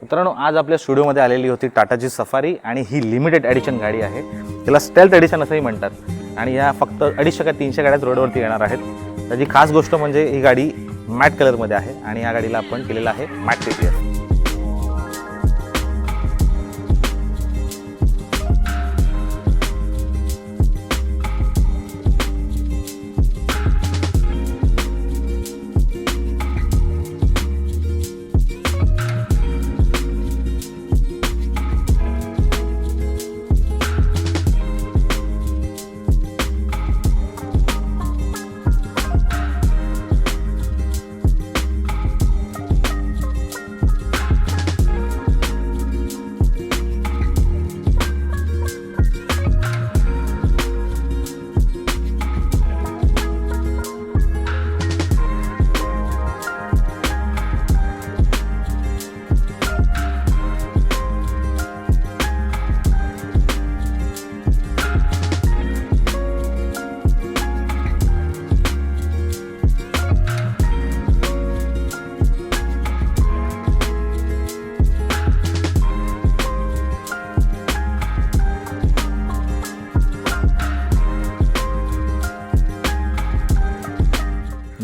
मित्रांनो, आज आपल्या स्टुडिओमध्ये आलेली होती टाटाची सफारी आणि ही लिमिटेड एडिशन गाडी आहे. तिला स्टेल्थ एडिशन असंही म्हणतात आणि या फक्त 250 का 300 गाड्याच रोडवरती येणार आहेत. त्याची खास गोष्ट म्हणजे ही गाडी मॅट कलरमध्ये आहे आणि या गाडीला आपण केलेला आहे मॅट TTS.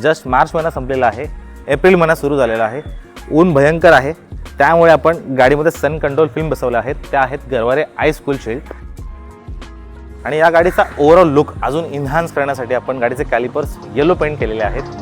जस्ट मार्च महिना संपलेला आहे, एप्रिल महिना सुरू झालेला आहे. ऊन भयंकर आहे, त्यामुळे आपण गाडीमध्ये सन कंट्रोल फिल्म बसवल्या आहेत. त्या आहेत गरवारे आईस कूल शील्ड. आणि या गाडीचा ओव्हरऑल लुक अजून इन्हान्स करण्यासाठी आपण गाडीचे कॅलिपर्स येलो पेंट केलेले आहेत.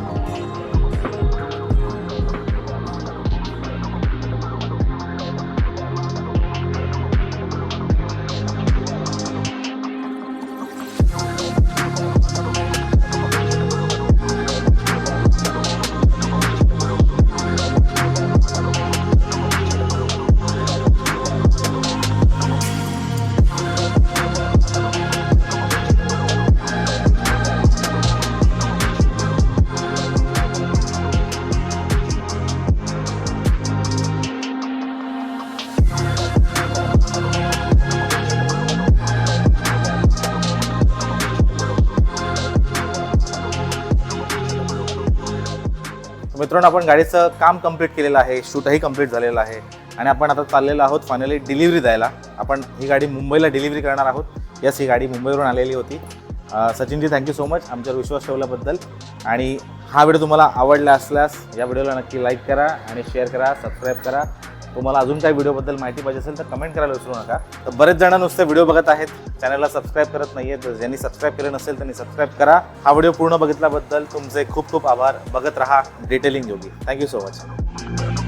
मित्रांनो, आपण गाडीचं काम कंप्लीट केलेलं आहे, शूटही कंप्लीट झालेलं आहे आणि आपण आता चाललेलो आहोत फायनली डिलिव्हरी द्यायला. आपण ही गाडी मुंबईला डिलिव्हरी करणार आहोत. यस, ही गाडी मुंबईवरून आलेली होती. सचिनजी, थँक्यू सो मच आमच्यावर विश्वास ठेवल्याबद्दल. आणि हा व्हिडिओ तुम्हाला आवडला असल्यास या व्हिडिओला नक्की लाईक करा आणि शेअर करा, सबस्क्राईब करा. तुम्हाला अजून काही व्हिडिओबद्दल माहिती पाहिजे असेल तर कमेंट करायला विसरू नका. तर बरेच जण नुसते व्हिडिओ बघत आहेत, चॅनलला सबस्क्राईब करत नाही आहेत. ज्यांनी सबस्क्राईब केलं नसेल त्यांनी सबस्क्राईब करा. हा व्हिडिओ पूर्ण बघितल्याबद्दल तुमचे खूप खूप आभार. बघत रहा डिटेलिंग योगी. Thank you so much.